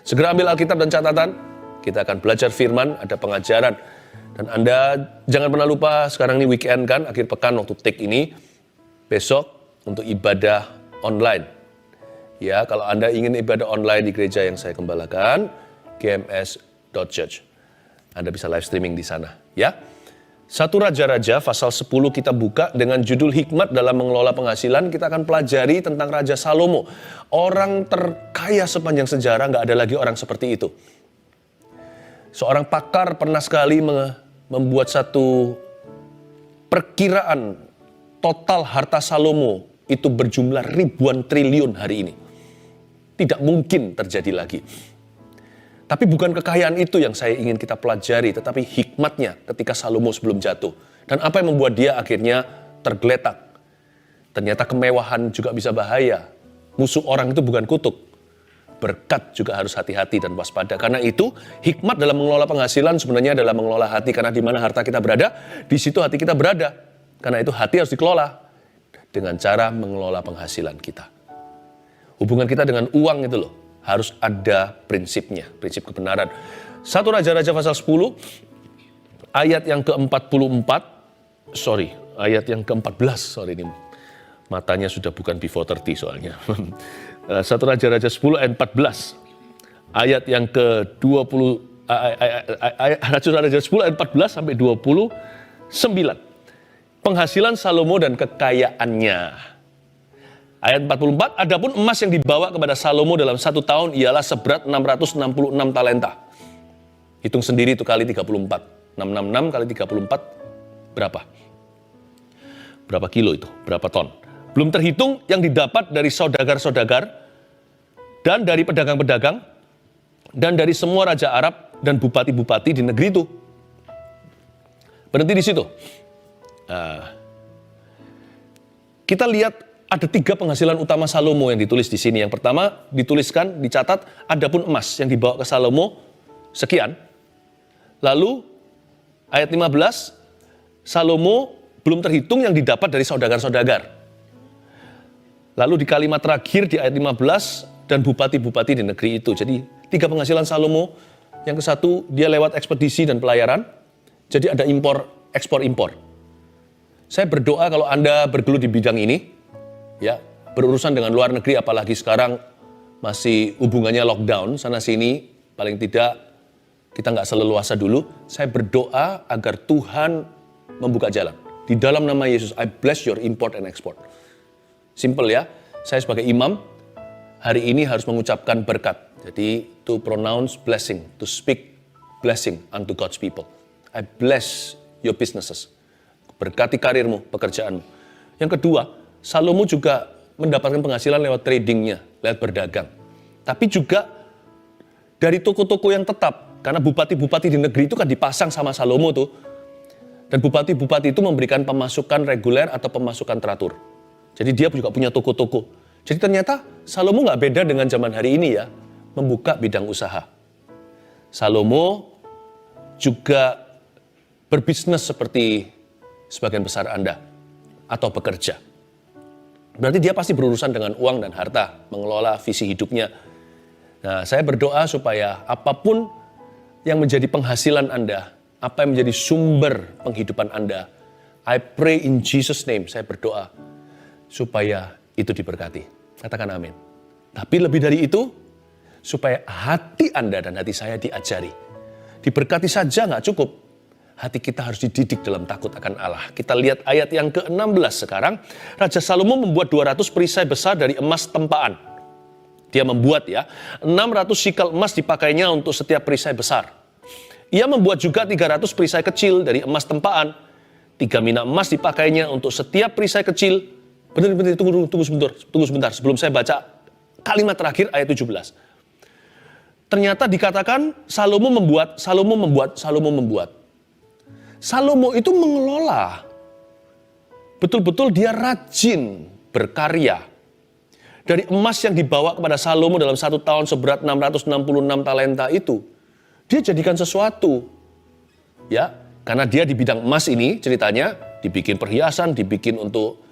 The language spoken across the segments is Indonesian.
Segera ambil Alkitab dan catatan, kita akan belajar firman, ada pengajaran. Dan Anda jangan pernah lupa, sekarang ini weekend kan, akhir pekan waktu take ini, besok untuk ibadah online. Ya, kalau Anda ingin ibadah online di gereja yang saya gembalakan, gms.church. Anda bisa live streaming di sana, ya. 1 Raja-Raja pasal 10 kita buka dengan judul hikmat dalam mengelola penghasilan. Kita akan pelajari tentang Raja Salomo. Orang terkaya sepanjang sejarah, nggak ada lagi orang seperti itu. Seorang pakar pernah sekali membuat satu perkiraan total harta Salomo itu berjumlah ribuan triliun hari ini. Tidak mungkin terjadi lagi. Tapi bukan kekayaan itu yang saya ingin kita pelajari, tetapi hikmatnya ketika Salomo sebelum jatuh. Dan apa yang membuat dia akhirnya tergeletak. Ternyata kemewahan juga bisa bahaya. Musuh orang itu bukan kutuk. Berkat juga harus hati-hati dan waspada. Karena itu, hikmat dalam mengelola penghasilan sebenarnya adalah mengelola hati. Karena di mana harta kita berada, di situ hati kita berada. Karena itu hati harus dikelola dengan cara mengelola penghasilan kita. Hubungan kita dengan uang itu loh, harus ada prinsipnya, prinsip kebenaran. 1 Raja-Raja pasal 10, ayat yang ke-44, ayat yang ke-14, ini matanya sudah bukan before 30 soalnya. 1 Raja-Raja 10 ayat 14, ayat yang ke-20, Raja-Raja 10 ayat 14 sampai 29. Penghasilan Salomo dan kekayaannya. Ayat 44, adapun emas yang dibawa kepada Salomo dalam 1 tahun ialah seberat 666 talenta. Hitung sendiri itu kali 34. 666 kali 34 berapa? Berapa kilo itu? Berapa ton? Belum terhitung yang didapat dari saudagar-saudagar dan dari pedagang-pedagang dan dari semua raja Arab dan bupati-bupati di negeri itu. Berhenti di situ. Kita lihat ada 3 penghasilan utama Salomo yang ditulis di sini. Yang pertama dituliskan, dicatat, adapun emas yang dibawa ke Salomo sekian. Lalu ayat 15, Salomo belum terhitung yang didapat dari saudagar-saudagar. Lalu di kalimat terakhir di ayat 15, dan bupati-bupati di negeri itu. Jadi 3 penghasilan Salomo. Yang ke-1 dia lewat ekspedisi dan pelayaran. Jadi ada ekspor-impor. Saya berdoa kalau Anda bergelut di bidang ini, ya, berurusan dengan luar negeri, apalagi sekarang masih hubungannya lockdown sana-sini, paling tidak kita nggak seleluasa dulu. Saya berdoa agar Tuhan membuka jalan. Di dalam nama Yesus, I bless your import and export. Simple ya, saya sebagai imam, hari ini harus mengucapkan berkat. Jadi, to pronounce blessing, to speak blessing unto God's people. I bless your businesses. Berkati karirmu, pekerjaanmu. Yang kedua, Salomo juga mendapatkan penghasilan lewat tradingnya, lewat berdagang. Tapi juga dari toko-toko yang tetap. Karena bupati-bupati di negeri itu kan dipasang sama Salomo tuh. Dan bupati-bupati itu memberikan pemasukan reguler atau pemasukan teratur. Jadi dia juga punya toko-toko. Jadi ternyata Salomo nggak beda dengan zaman hari ini ya, membuka bidang usaha. Salomo juga berbisnis seperti sebagian besar Anda, atau bekerja. Berarti dia pasti berurusan dengan uang dan harta, mengelola visi hidupnya. Nah, saya berdoa supaya apapun yang menjadi penghasilan Anda, apa yang menjadi sumber penghidupan Anda, I pray in Jesus' name, saya berdoa supaya itu diberkati. Katakan amin. Tapi lebih dari itu, supaya hati Anda dan hati saya diajari. Diberkati saja nggak cukup. Hati kita harus dididik dalam takut akan Allah. Kita lihat ayat yang ke-16 sekarang. Raja Salomo membuat 200 perisai besar dari emas tempaan. Dia membuat 600 sikal emas dipakainya untuk setiap perisai besar. Ia membuat juga 300 perisai kecil dari emas tempaan. 3 mina emas dipakainya untuk setiap perisai kecil. Benar-benar tunggu sebentar. Sebelum saya baca kalimat terakhir ayat 17. Ternyata dikatakan Salomo membuat. Salomo itu mengelola. Betul-betul dia rajin berkarya. Dari emas yang dibawa kepada Salomo dalam 1 tahun seberat 666 talenta itu, dia jadikan sesuatu. Ya, karena dia di bidang emas ini ceritanya dibikin perhiasan, dibikin untuk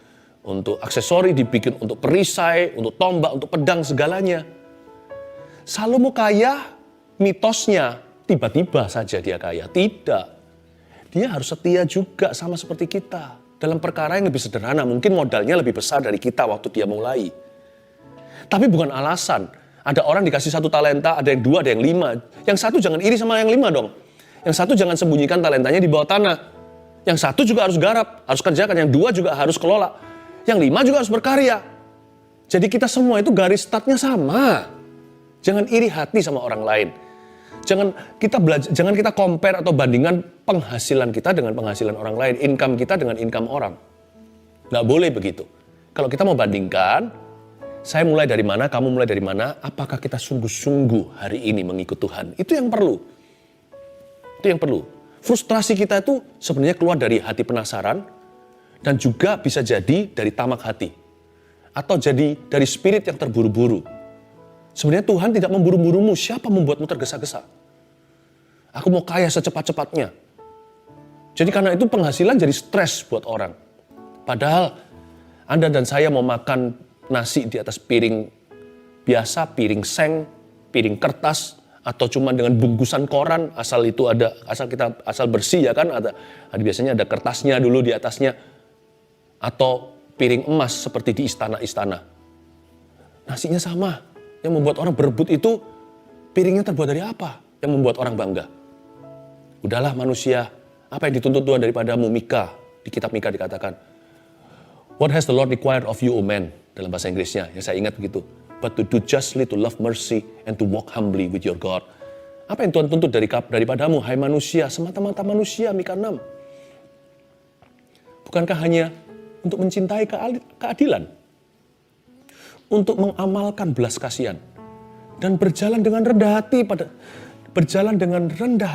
aksesori, dibikin untuk perisai, untuk tombak, untuk pedang, segalanya. Salomo kaya, mitosnya tiba-tiba saja dia kaya. Tidak. Dia harus setia juga sama seperti kita. Dalam perkara yang lebih sederhana, mungkin modalnya lebih besar dari kita waktu dia mulai. Tapi bukan alasan. Ada orang dikasih 1 talenta, ada yang 2, ada yang 5. Yang satu jangan iri sama yang 5 dong. Yang satu jangan sembunyikan talentanya di bawah tanah. Yang satu juga harus garap, harus kerjakan. Yang 2 juga harus kelola. Yang 5 juga harus berkarya. Jadi kita semua itu garis startnya sama. Jangan iri hati sama orang lain. Jangan kita compare atau bandingkan penghasilan kita dengan penghasilan orang lain. Income kita dengan income orang. Nggak boleh begitu. Kalau kita mau bandingkan, saya mulai dari mana, kamu mulai dari mana, apakah kita sungguh-sungguh hari ini mengikut Tuhan? Itu yang perlu. Itu yang perlu. Frustrasi kita itu sebenarnya keluar dari hati penasaran dan juga bisa jadi dari tamak hati. Atau jadi dari spirit yang terburu-buru. Sebenarnya Tuhan tidak memburu-burumu, siapa membuatmu tergesa-gesa? Aku mau kaya secepat-cepatnya. Jadi karena itu penghasilan jadi stres buat orang. Padahal Anda dan saya mau makan nasi di atas piring biasa, piring seng, piring kertas, atau cuma dengan bungkusan koran, asal bersih ya kan, biasanya ada kertasnya dulu di atasnya, atau piring emas seperti di istana-istana. Nasinya sama. Yang membuat orang berebut itu piringnya terbuat dari apa? Yang membuat orang bangga. Udahlah manusia, apa yang dituntut Tuhan daripadamu? Mika, di kitab Mika dikatakan, "What has the Lord required of you, O man?" Dalam bahasa Inggrisnya, yang saya ingat begitu. "But to do justly, to love mercy, and to walk humbly with your God." Apa yang Tuhan tuntut daripadamu, hai manusia, semata-mata manusia, Mika 6. Bukankah hanya untuk mencintai keadilan? Untuk mengamalkan belas kasihan dan berjalan dengan rendah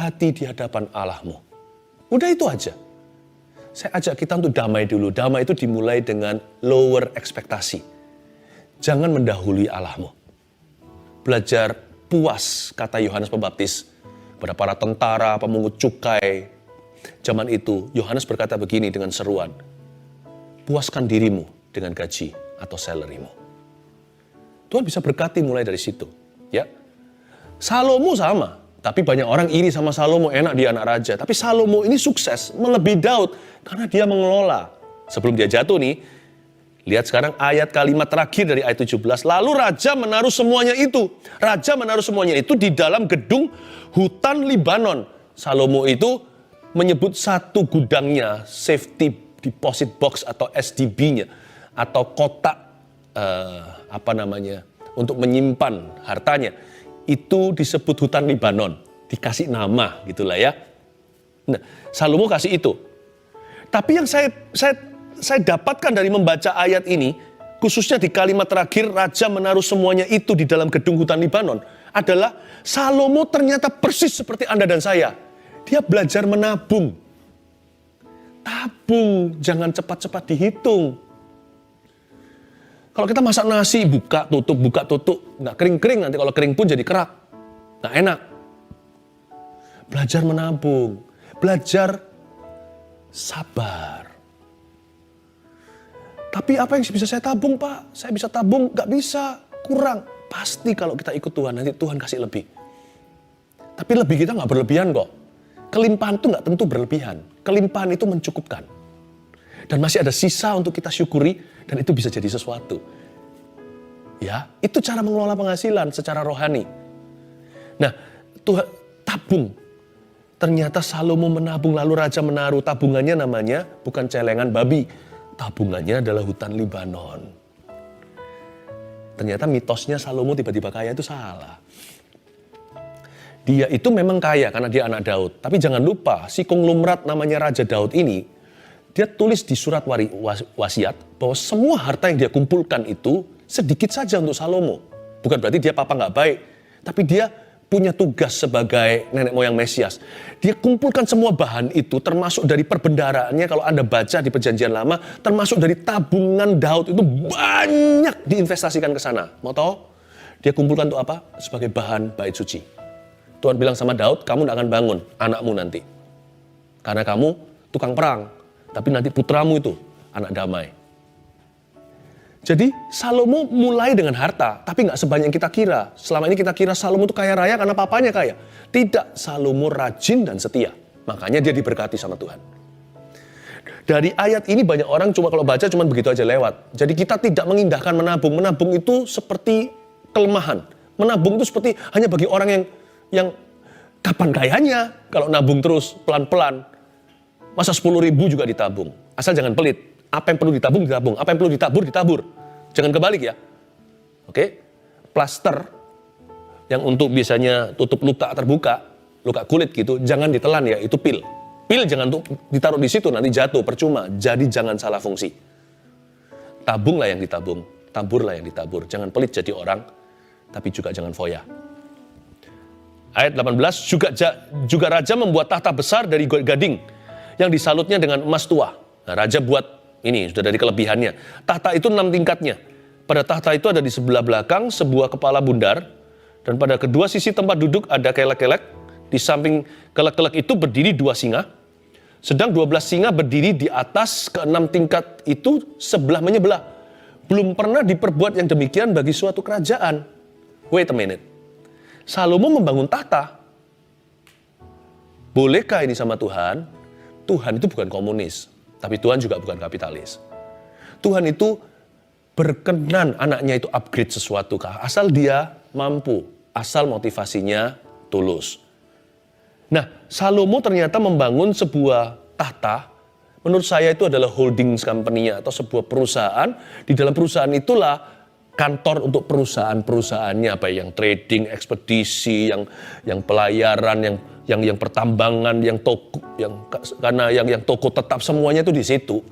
hati di hadapan Allahmu. Udah itu aja. Saya ajak kita untuk damai dulu. Damai itu dimulai dengan lower ekspektasi. Jangan mendahului Allahmu. Belajar puas, kata Yohanes Pembaptis, pada para tentara, pemungut cukai. Zaman itu Yohanes berkata begini dengan seruan, puaskan dirimu dengan gaji atau salary-mu. Tuhan bisa berkati mulai dari situ, ya. Salomo sama, tapi banyak orang iri sama Salomo, enak dia anak raja. Tapi Salomo ini sukses, melebihi Daud, karena dia mengelola. Sebelum dia jatuh nih, lihat sekarang ayat kalimat terakhir dari ayat 17. Lalu raja menaruh semuanya itu. Raja menaruh semuanya itu di dalam gedung hutan Libanon. Salomo itu menyebut satu gudangnya, safety deposit box atau SDB-nya, atau kotak untuk menyimpan hartanya, itu disebut hutan Libanon, dikasih nama gitulah ya. Nah, Salomo kasih itu. Tapi yang saya dapatkan dari membaca ayat ini, khususnya di kalimat terakhir, raja menaruh semuanya itu di dalam gedung hutan Libanon, adalah Salomo ternyata persis seperti Anda dan saya. Dia belajar menabung. Tabung, jangan cepat-cepat dihitung. Kalau kita masak nasi, buka tutup, nggak kering-kering, nanti kalau kering pun jadi kerak. Nggak enak. Belajar menabung, belajar sabar. Tapi apa yang bisa saya tabung, Pak? Saya bisa tabung, nggak bisa, kurang. Pasti kalau kita ikut Tuhan, nanti Tuhan kasih lebih. Tapi lebih kita nggak berlebihan kok. Kelimpahan itu nggak tentu berlebihan. Kelimpahan itu mencukupkan. Dan masih ada sisa untuk kita syukuri, dan itu bisa jadi sesuatu. Ya, itu cara mengelola penghasilan secara rohani. Nah, Tuhan tabung. Ternyata Salomo menabung, lalu raja menaruh. Tabungannya namanya bukan celengan babi. Tabungannya adalah hutan Libanon. Ternyata mitosnya Salomo tiba-tiba kaya itu salah. Dia itu memang kaya karena dia anak Daud. Tapi jangan lupa, si konglomerat namanya Raja Daud ini, dia tulis di surat wasiat bahwa semua harta yang dia kumpulkan itu sedikit saja untuk Salomo. Bukan berarti dia papa nggak baik, tapi dia punya tugas sebagai nenek moyang Mesias. Dia kumpulkan semua bahan itu, termasuk dari perbendaharaannya. Kalau Anda baca di Perjanjian Lama, termasuk dari tabungan Daud itu banyak diinvestasikan ke sana. Mau tahu? Dia kumpulkan untuk apa? Sebagai bahan bait suci. Tuhan bilang sama Daud, kamu tidak akan bangun anakmu nanti. Karena kamu tukang perang. Tapi nanti putramu itu anak damai. Jadi Salomo mulai dengan harta, tapi nggak sebanyak yang kita kira. Selama ini kita kira Salomo itu kaya raya karena papanya kaya. Tidak, Salomo rajin dan setia. Makanya dia diberkati sama Tuhan. Dari ayat ini banyak orang cuma kalau baca cuma begitu aja lewat. Jadi kita tidak mengindahkan menabung. Menabung itu seperti kelemahan. Menabung itu seperti hanya bagi orang yang kapan kayanya kalau nabung terus pelan-pelan. Masa 10.000 juga ditabung. Asal jangan pelit. Apa yang perlu ditabung, ditabung. Apa yang perlu ditabur, ditabur. Jangan kebalik ya. Oke? Plaster yang untuk biasanya tutup luka terbuka, luka kulit gitu, jangan ditelan ya, itu pil. Pil jangan ditaruh di situ, nanti jatuh, percuma. Jadi jangan salah fungsi. Tabunglah yang ditabung, taburlah yang ditabur. Jangan pelit jadi orang, tapi juga jangan foya. Ayat 18, juga raja membuat tahta besar dari gading yang disalutnya dengan emas tua. Nah, raja buat ini sudah dari kelebihannya. Tahta itu 6 tingkatnya. Pada tahta itu ada di sebelah belakang sebuah kepala bundar. Dan pada kedua sisi tempat duduk ada kelek-kelek. Di samping kelek-kelek itu berdiri 2 singa. Sedang 12 singa berdiri di atas ke-6 tingkat itu sebelah menyebelah. Belum pernah diperbuat yang demikian bagi suatu kerajaan. Wait a minute. Salomo membangun tahta. Bolehkah ini sama Tuhan? Tuhan itu bukan komunis. Tapi Tuhan juga bukan kapitalis. Tuhan itu berkenan anaknya itu upgrade sesuatu kah? Asal dia mampu, asal motivasinya tulus. Nah, Salomo ternyata membangun sebuah tahta, menurut saya itu adalah holding company-nya atau sebuah perusahaan. Di dalam perusahaan itulah kantor untuk perusahaan-perusahaannya, baik yang trading, ekspedisi, yang pelayaran, yang pertambangan, yang toko, yang toko tetap, semuanya itu di situ.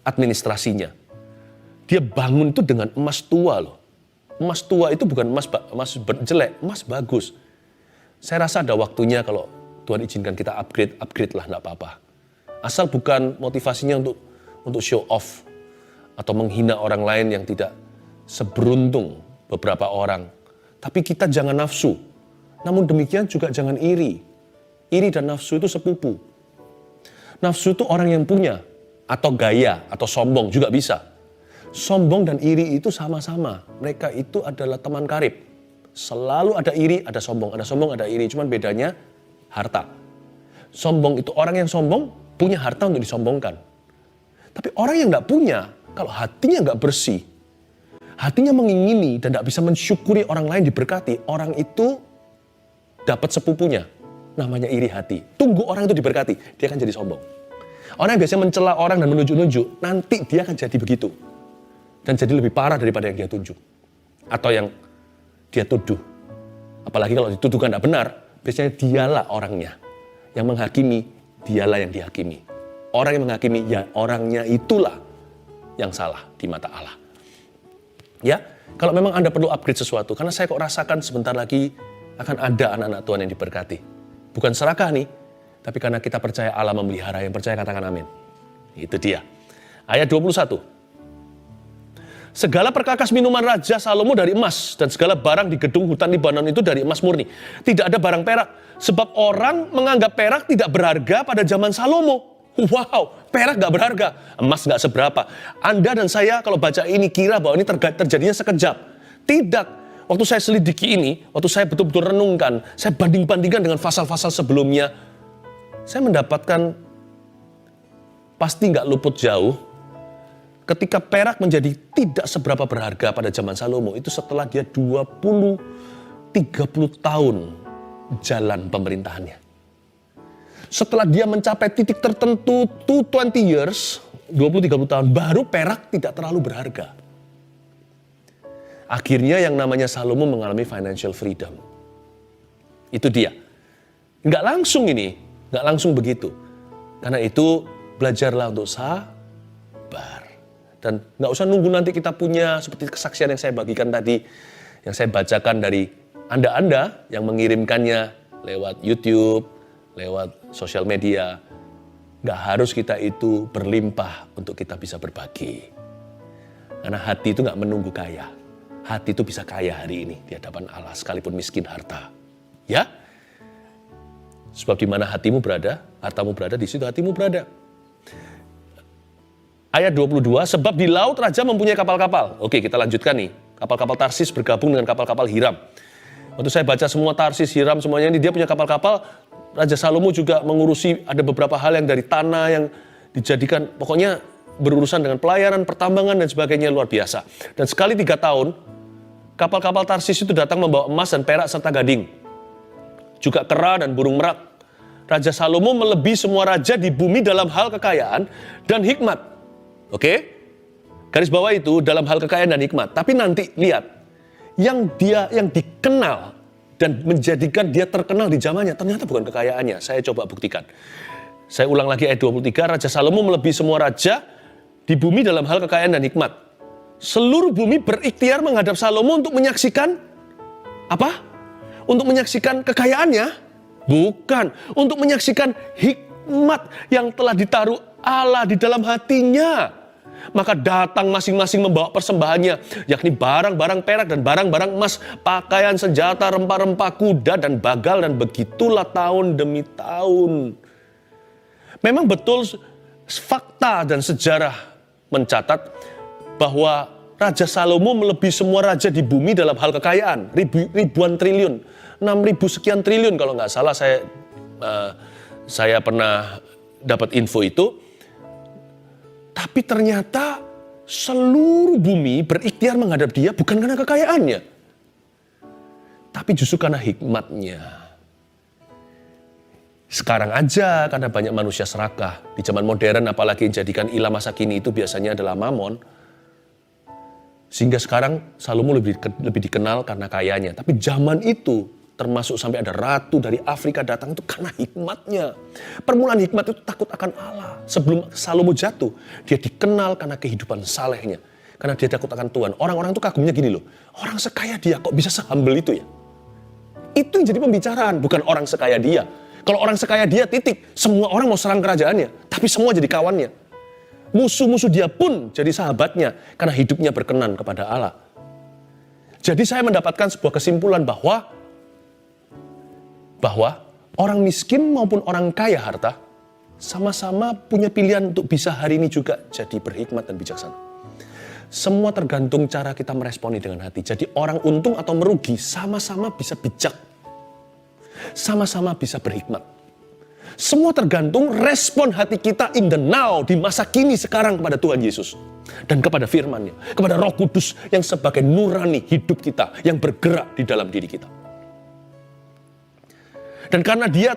Administrasinya. Dia bangun itu dengan emas tua loh. Emas tua itu bukan emas jelek, emas bagus. Saya rasa ada waktunya kalau Tuhan izinkan kita upgrade lah, enggak apa-apa. Asal bukan motivasinya untuk show off atau menghina orang lain yang tidak seberuntung beberapa orang. Tapi kita jangan nafsu. Namun demikian juga jangan iri. Iri dan nafsu itu sepupu. Nafsu itu orang yang punya, atau gaya, atau sombong juga bisa. Sombong dan iri itu sama-sama. Mereka itu adalah teman karib. Selalu ada iri, ada sombong, ada iri. Cuman bedanya harta. Sombong itu orang yang sombong punya harta untuk disombongkan. Tapi orang yang nggak punya, kalau hatinya nggak bersih, hatinya mengingini dan tidak bisa mensyukuri orang lain diberkati, orang itu dapat sepupunya, namanya iri hati. Tunggu orang itu diberkati, dia akan jadi sombong. Orang yang biasanya mencela orang dan menunjuk-nunjuk, nanti dia akan jadi begitu. Dan jadi lebih parah daripada yang dia tunjuk. Atau yang dia tuduh. Apalagi kalau dituduhkan tidak benar, biasanya dialah orangnya. Yang menghakimi, dialah yang dihakimi. Orang yang menghakimi, ya orangnya itulah yang salah di mata Allah. Ya, kalau memang Anda perlu upgrade sesuatu, karena saya kok rasakan sebentar lagi akan ada anak-anak Tuhan yang diberkati. Bukan serakah nih, tapi karena kita percaya Allah memelihara, yang percaya katakan amin. Itu dia. Ayat 21. Segala perkakas minuman Raja Salomo dari emas, dan segala barang di gedung hutan Libanon itu dari emas murni. Tidak ada barang perak, sebab orang menganggap perak tidak berharga pada zaman Salomo. Wow, perak gak berharga, emas gak seberapa. Anda dan saya kalau baca ini kira bahwa ini terjadinya sekejap. Tidak. Waktu saya selidiki ini, waktu saya betul-betul renungkan, saya banding-bandingkan dengan pasal-pasal sebelumnya, saya mendapatkan pasti gak luput jauh. Ketika perak menjadi tidak seberapa berharga pada zaman Salomo, itu setelah dia 20-30 tahun jalan pemerintahannya. Setelah dia mencapai titik tertentu, 20 years, 20-30 tahun, baru perak tidak terlalu berharga. Akhirnya yang namanya Salomo mengalami financial freedom. Itu dia. Nggak langsung ini, nggak langsung begitu. Karena itu belajarlah untuk sabar. Dan nggak usah nunggu nanti kita punya seperti kesaksian yang saya bagikan tadi, yang saya bacakan dari Anda-Anda yang mengirimkannya lewat YouTube, lewat sosial media. Nggak harus kita itu berlimpah untuk kita bisa berbagi. Karena hati itu nggak menunggu kaya. Hati itu bisa kaya hari ini di hadapan Allah sekalipun miskin harta. Ya? Sebab di mana hatimu berada, hartamu berada, di situ hatimu berada. Ayat 22, sebab di laut raja mempunyai kapal-kapal. Oke, kita lanjutkan nih. Kapal-kapal Tarsis bergabung dengan kapal-kapal Hiram. Waktu saya baca semua Tarsis, Hiram, semuanya ini dia punya kapal-kapal. Raja Salomo juga mengurusi ada beberapa hal yang dari tanah yang dijadikan, pokoknya berurusan dengan pelayaran, pertambangan, dan sebagainya luar biasa. Dan sekali 3 tahun, kapal-kapal Tarsis itu datang membawa emas dan perak serta gading. Juga kera dan burung merak. Raja Salomo melebihi semua raja di bumi dalam hal kekayaan dan hikmat. Oke? Garis bawah itu dalam hal kekayaan dan hikmat. Tapi nanti lihat, yang dikenal dan menjadikan dia terkenal di zamannya, ternyata bukan kekayaannya. Saya coba buktikan. Saya ulang lagi ayat 23, Raja Salomo melebihi semua raja di bumi dalam hal kekayaan dan hikmat. Seluruh bumi berikhtiar menghadap Salomo untuk menyaksikan apa? Untuk menyaksikan kekayaannya? Bukan. Untuk menyaksikan hikmat yang telah ditaruh Allah di dalam hatinya. Maka datang masing-masing membawa persembahannya, yakni barang-barang perak dan barang-barang emas, pakaian, senjata, rempah-rempah, kuda, dan bagal, dan begitulah tahun demi tahun. Memang betul fakta dan sejarah mencatat bahwa Raja Salomo melebihi semua raja di bumi dalam hal kekayaan, ribuan triliun, 6.000 sekian triliun kalau nggak salah, saya pernah dapat info itu. Tapi ternyata seluruh bumi berikhtiar menghadap dia bukan karena kekayaannya, tapi justru karena hikmatnya. Sekarang aja karena banyak manusia serakah. Di zaman modern apalagi yang jadikan ilah masa kini itu biasanya adalah Mamon. Sehingga sekarang Salomo lebih dikenal karena kayanya. Tapi zaman itu termasuk sampai ada ratu dari Afrika datang itu karena hikmatnya. Permulaan hikmat itu takut akan Allah. Sebelum Salomo jatuh, dia dikenal karena kehidupan salehnya. Karena dia takut akan Tuhan. Orang-orang itu kagumnya gini loh, orang sekaya dia kok bisa se-humble itu ya? Itu yang jadi pembicaraan, bukan orang sekaya dia. Kalau orang sekaya dia titik, semua orang mau serang kerajaannya, tapi semua jadi kawannya. Musuh-musuh dia pun jadi sahabatnya, karena hidupnya berkenan kepada Allah. Jadi saya mendapatkan sebuah kesimpulan bahwa orang miskin maupun orang kaya harta sama-sama punya pilihan untuk bisa hari ini juga jadi berhikmat dan bijaksana. Semua tergantung cara kita meresponi dengan hati. Jadi orang untung atau merugi sama-sama bisa bijak. Sama-sama bisa berhikmat. Semua tergantung respon hati kita in the now, di masa kini sekarang kepada Tuhan Yesus. Dan kepada firman-Nya, kepada Roh Kudus yang sebagai nurani hidup kita, yang bergerak di dalam diri kita. Dan karena dia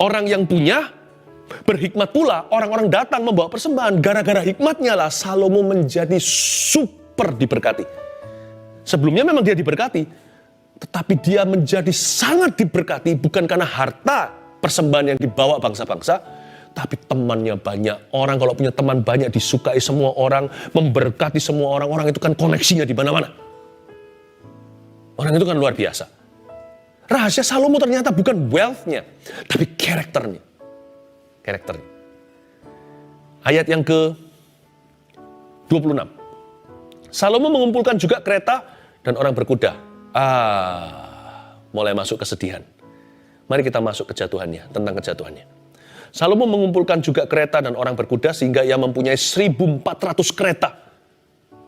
orang yang punya, berhikmat pula, orang-orang datang membawa persembahan. Gara-gara hikmatnya lah Salomo menjadi super diberkati. Sebelumnya memang dia diberkati, tetapi dia menjadi sangat diberkati bukan karena harta persembahan yang dibawa bangsa-bangsa, tapi temannya banyak. Orang kalau punya teman banyak, disukai semua orang, memberkati semua orang, orang itu kan koneksinya di mana-mana. Orang itu kan luar biasa. Rahasia Salomo ternyata bukan wealth-nya, tapi karakternya. Karakternya. Ayat yang ke-26. Salomo mengumpulkan juga kereta dan orang berkuda. Mulai masuk kesedihan. Mari kita masuk kejatuhannya, tentang kejatuhannya. Salomo mengumpulkan juga kereta dan orang berkuda sehingga ia mempunyai 1.400 kereta.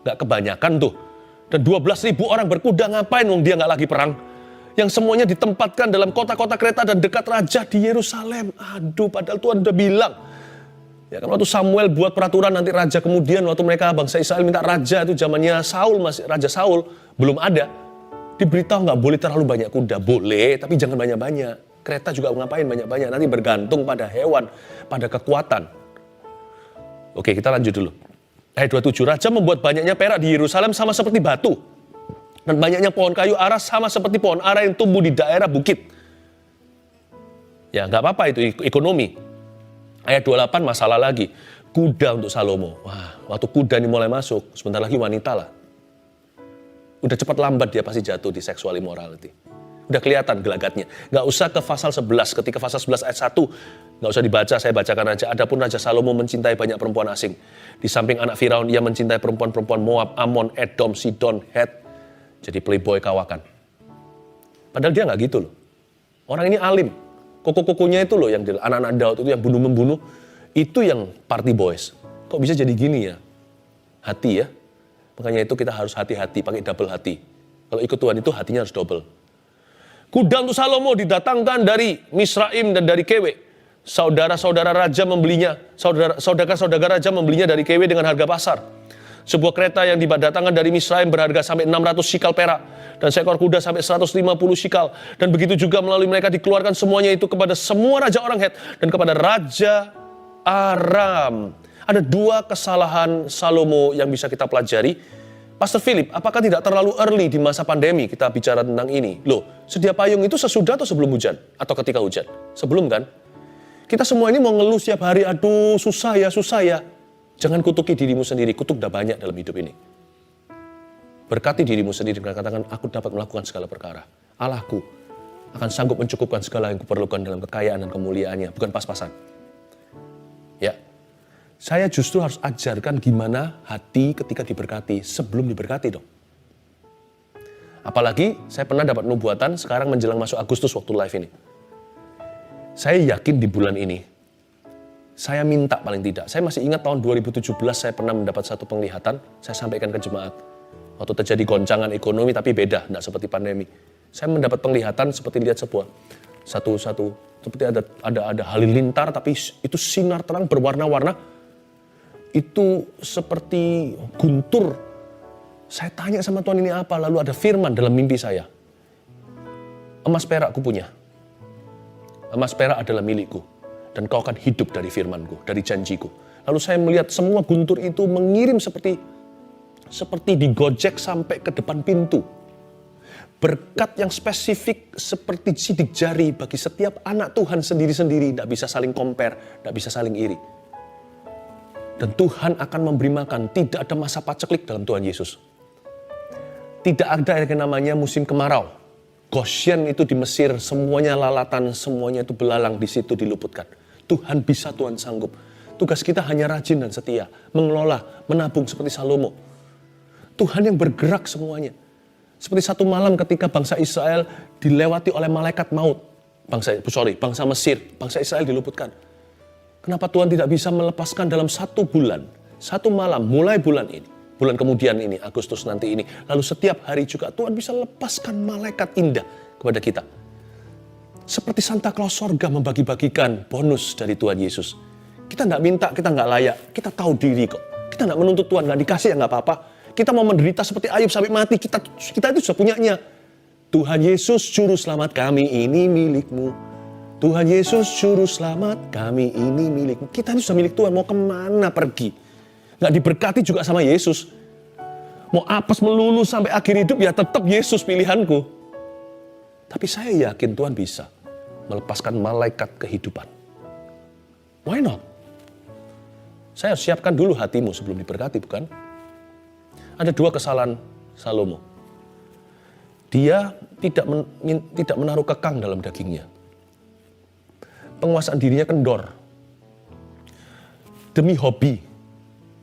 Gak kebanyakan tuh. Dan 12.000 orang berkuda, ngapain wong dia gak lagi perang? Yang semuanya ditempatkan dalam kota-kota kereta dan dekat raja di Yerusalem. Aduh, padahal Tuhan udah bilang. Ya kan waktu Samuel buat peraturan nanti raja, kemudian waktu mereka bangsa Israel minta raja, itu zamannya Saul, masih Raja Saul, belum ada. Diberitahu nggak boleh terlalu banyak kuda. Boleh, tapi jangan banyak-banyak. Kereta juga ngapain banyak-banyak, nanti bergantung pada hewan, pada kekuatan. Oke, kita lanjut dulu. Ayat 27, raja membuat banyaknya perak di Yerusalem sama seperti batu. Dan banyaknya pohon kayu ara sama seperti pohon ara yang tumbuh di daerah bukit. Ya nggak apa-apa itu ekonomi. Ayat 28 masalah lagi. Kuda untuk Salomo. Wah, waktu kuda ini mulai masuk, sebentar lagi wanita lah. Udah cepat lambat dia pasti jatuh di sexual immorality. Udah kelihatan gelagatnya. Nggak usah ke pasal 11. Ketika pasal 11 ayat 1, nggak usah dibaca, saya bacakan aja. Adapun Raja Salomo mencintai banyak perempuan asing. Di samping anak Firaun, ia mencintai perempuan-perempuan Moab, Ammon, Edom, Sidon, Het. Jadi playboy kawakan. Padahal dia nggak gitu loh. Orang ini alim. Koko-kokonya itu loh, yang anak-anak Daud itu yang bunuh-membunuh. Itu yang party boys. Kok bisa jadi gini ya? Hati ya. Makanya itu kita harus hati-hati, pakai double hati. Kalau ikut Tuhan itu hatinya harus double. Kuda untuk Salomo didatangkan dari Misraim dan dari Kewe. Saudara-saudara raja membelinya, saudara-saudara raja membelinya dari Kewe dengan harga pasar. Sebuah kereta yang didatangkan dari Misraim berharga sampai 600 shikal perak. Dan seekor kuda sampai 150 shikal. Dan begitu juga melalui mereka dikeluarkan semuanya itu kepada semua raja orang Het dan kepada raja Aram. Ada dua kesalahan Salomo yang bisa kita pelajari. Pastor Philip, apakah tidak terlalu early di masa pandemi kita bicara tentang ini? Loh, sedia payung itu sesudah atau sebelum hujan? Atau ketika hujan? Sebelum kan? Kita semua ini mau ngeluh setiap hari, aduh susah ya. Jangan kutuki dirimu sendiri, kutuk udah banyak dalam hidup ini. Berkati dirimu sendiri dengan katakan, aku dapat melakukan segala perkara. Allahku akan sanggup mencukupkan segala yang kuperlukan dalam kekayaan dan kemuliaannya, bukan pas-pasan. Ya, saya justru harus ajarkan gimana hati ketika diberkati, sebelum diberkati dong. Apalagi saya pernah dapat nubuatan sekarang menjelang masuk Agustus waktu live ini. Saya yakin di bulan ini, saya minta paling tidak. Saya masih ingat tahun 2017 saya pernah mendapat satu penglihatan, saya sampaikan ke jemaat. Waktu terjadi goncangan ekonomi tapi beda, tidak seperti pandemi. Saya mendapat penglihatan seperti lihat satu seperti ada halilintar tapi itu sinar terang berwarna-warna. Itu seperti guntur. Saya tanya sama Tuhan ini apa, lalu ada firman dalam mimpi saya. Emas perak ku punya. Emas perak adalah milikku. Dan kau akan hidup dari firmanku, dari janjiku. Lalu saya melihat semua guntur itu mengirim seperti digojek sampai ke depan pintu. Berkat yang spesifik seperti sidik jari bagi setiap anak Tuhan sendiri-sendiri. Tidak bisa saling compare, tidak bisa saling iri. Dan Tuhan akan memberi makan. Tidak ada masa paceklik dalam Tuhan Yesus. Tidak ada yang namanya musim kemarau. Goshen itu di Mesir, semuanya lalatan, semuanya itu belalang di situ diluputkan. Tuhan bisa, Tuhan sanggup. Tugas kita hanya rajin dan setia, mengelola, menabung seperti Salomo. Tuhan yang bergerak semuanya. Seperti satu malam ketika bangsa Israel dilewati oleh malaikat maut. Bangsa Mesir, bangsa Israel diluputkan. Kenapa Tuhan tidak bisa melepaskan dalam satu bulan, satu malam, mulai bulan ini, bulan kemudian ini, Agustus nanti ini. Lalu setiap hari juga Tuhan bisa lepaskan malaikat indah kepada kita. Seperti Santa Claus sorga membagi-bagikan bonus dari Tuhan Yesus. Kita nggak minta, kita nggak layak, kita tahu diri kok. Kita nggak menuntut Tuhan, nggak dikasih ya nggak apa-apa. Kita mau menderita seperti Ayub sampai mati, kita itu sudah punyanya. Tuhan Yesus juru selamat kami ini milikmu. Tuhan Yesus juru selamat kami ini milikmu. Kita ini sudah milik Tuhan, mau kemana pergi? Nggak diberkati juga sama Yesus. Mau apes melulu sampai akhir hidup ya tetap Yesus pilihanku. Tapi saya yakin Tuhan bisa melepaskan malaikat kehidupan. Why not? Saya harus siapkan dulu hatimu sebelum diberkati, bukan? Ada dua kesalahan Salomo. Dia tidak menaruh kekang dalam dagingnya. Penguasaan dirinya kendor. Demi hobi,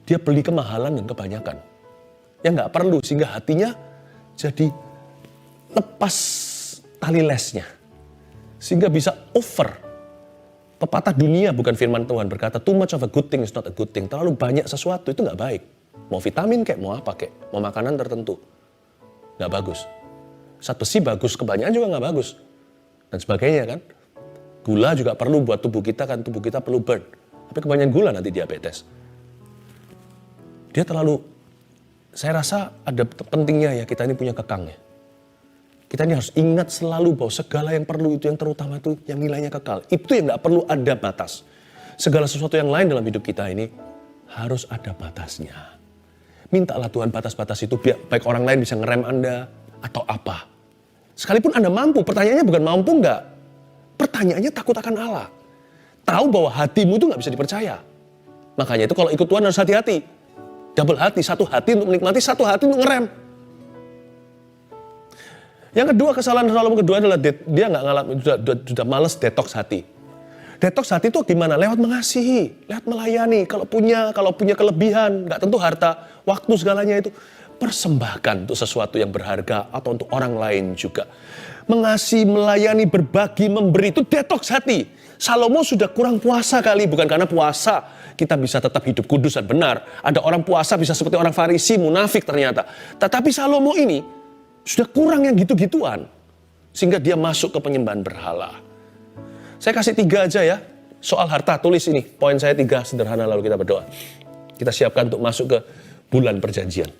dia beli kemahalan dan kebanyakan. Yang nggak perlu, sehingga hatinya jadi lepas tali lesnya. Sehingga bisa over. Pepatah dunia bukan firman Tuhan berkata, too much of a good thing is not a good thing. Terlalu banyak sesuatu itu nggak baik. Mau vitamin kayak, mau apa kayak, mau makanan tertentu. Nggak bagus. Zat besi bagus, kebanyakan juga nggak bagus. Dan sebagainya kan. Gula juga perlu buat tubuh kita, kan tubuh kita perlu burn. Tapi kebanyakan gula nanti diabetes. Dia terlalu, saya rasa ada pentingnya ya kita ini punya kekang ya. Kita ini harus ingat selalu bahwa segala yang perlu itu yang terutama itu yang nilainya kekal. Itu yang nggak perlu ada batas. Segala sesuatu yang lain dalam hidup kita ini harus ada batasnya. Mintalah Tuhan batas-batas itu biar baik orang lain bisa ngerem Anda atau apa. Sekalipun Anda mampu, pertanyaannya bukan mampu nggak. Pertanyaannya takut akan Allah. Tahu bahwa hatimu itu nggak bisa dipercaya. Makanya itu kalau ikut Tuhan harus hati-hati. Double hati, satu hati untuk menikmati, satu hati untuk ngerem. Yang kedua, kesalahan Salomo kedua adalah dia nggak ngalamin, sudah males detox hati. Detox hati itu gimana? Lewat mengasihi, lewat melayani. Kalau punya kelebihan, nggak tentu harta, waktu segalanya itu persembahkan untuk sesuatu yang berharga atau untuk orang lain juga. mengasihi, melayani, berbagi, memberi, itu detoks hati. Salomo sudah kurang puasa kali, bukan karena puasa kita bisa tetap hidup kudus dan benar. Ada orang puasa bisa seperti orang Farisi, munafik ternyata. Tetapi Salomo ini sudah kurang yang gitu-gituan. Sehingga dia masuk ke penyembahan berhala. Saya kasih 3 aja ya. Soal harta, tulis ini. Poin saya 3 sederhana lalu kita berdoa. Kita siapkan untuk masuk ke bulan perjanjian.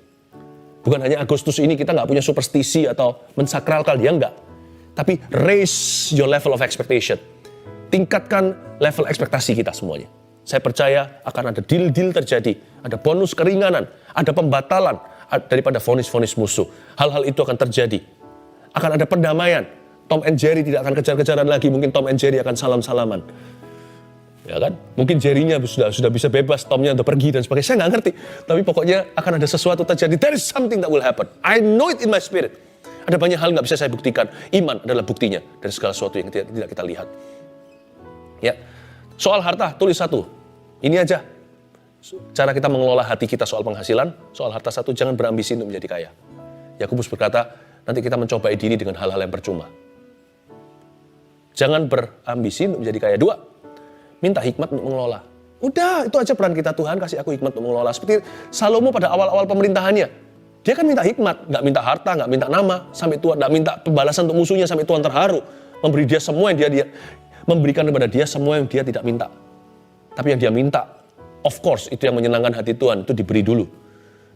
Bukan hanya Agustus ini kita nggak punya superstisi atau mensakralkan, dia enggak. Tapi raise your level of expectation. Tingkatkan level ekspektasi kita semuanya. Saya percaya akan ada deal-deal terjadi. Ada bonus keringanan, ada pembatalan daripada vonis-vonis musuh. Hal-hal itu akan terjadi. Akan ada perdamaian. Tom and Jerry tidak akan kejar-kejaran lagi. Mungkin Tom and Jerry akan salam-salaman. Ya kan? Mungkin Jerry-nya sudah bisa bebas, Tomnya udah pergi dan sebagainya. Saya nggak ngerti. Tapi pokoknya akan ada sesuatu terjadi. There is something that will happen. I know it in my spirit. Ada banyak hal nggak bisa saya buktikan. Iman adalah buktinya dari segala sesuatu yang tidak kita lihat. Ya, soal harta, tulis 1. Ini aja. Cara kita mengelola hati kita soal penghasilan. Soal harta 1, jangan berambisi untuk menjadi kaya. Yakobus berkata, nanti kita mencobai diri dengan hal-hal yang percuma. Jangan berambisi untuk menjadi kaya. 2, minta hikmat untuk mengelola. Udah, itu aja peran kita. Tuhan kasih aku hikmat untuk mengelola. Seperti Salomo pada awal-awal pemerintahannya. Dia kan minta hikmat, nggak minta harta, nggak minta nama, sampai Tuhan, nggak minta pembalasan untuk musuhnya sampai Tuhan terharu. Memberi dia semua yang dia memberikan kepada dia semua yang dia tidak minta. Tapi yang dia minta, of course, itu yang menyenangkan hati Tuhan, itu diberi dulu.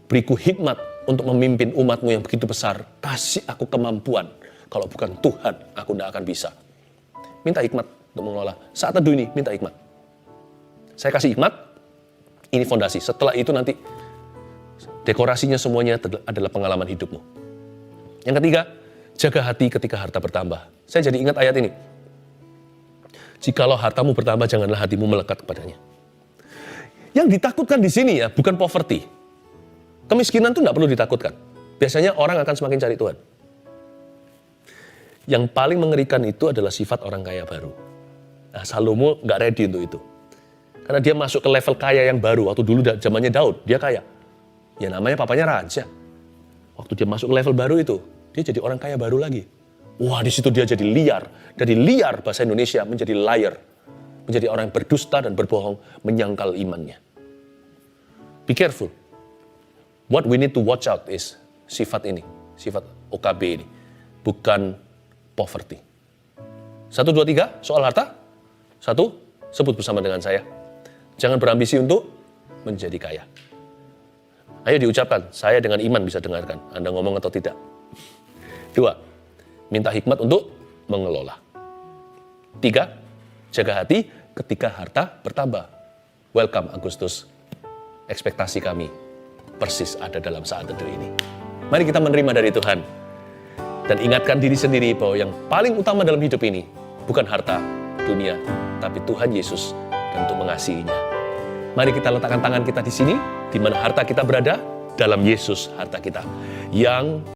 Beriku hikmat untuk memimpin umatmu yang begitu besar. Kasih aku kemampuan. Kalau bukan Tuhan, aku tidak akan bisa. Minta hikmat untuk mengelola. Saat teduh ini, minta hikmat. Saya kasih hikmat, ini fondasi. Setelah itu nanti, dekorasinya semuanya adalah pengalaman hidupmu. Yang ketiga, jaga hati ketika harta bertambah. Saya jadi ingat ayat ini. Jikalau hartamu bertambah, janganlah hatimu melekat kepadanya. Yang ditakutkan di sini ya, bukan poverty. Kemiskinan itu tidak perlu ditakutkan. Biasanya orang akan semakin cari Tuhan. Yang paling mengerikan itu adalah sifat orang kaya baru. Nah, Salomo nggak ready untuk itu. Karena dia masuk ke level kaya yang baru. Waktu dulu zamannya Daud, dia kaya. Ya namanya papanya raja. Waktu dia masuk ke level baru itu, dia jadi orang kaya baru lagi. Wah, di situ dia jadi liar. Dari liar bahasa Indonesia menjadi liar. Menjadi orang yang berdusta dan berbohong, menyangkal imannya. Be careful. What we need to watch out is sifat ini, sifat OKB ini. Bukan poverty. 1, 2, 3, soal harta. 1, sebut bersama dengan saya. Jangan berambisi untuk menjadi kaya. Ayo diucapkan, saya dengan iman bisa dengarkan. Anda ngomong atau tidak. 2, minta hikmat untuk mengelola. 3, jaga hati ketika harta bertambah. Welcome Agustus. Ekspektasi kami persis ada dalam saat teduh ini. Mari kita menerima dari Tuhan. Dan ingatkan diri sendiri bahwa yang paling utama dalam hidup ini bukan harta, dunia, tapi Tuhan Yesus dan untuk mengasihinya. Mari kita letakkan tangan kita di sini, di mana harta kita berada, dalam Yesus harta kita. Yang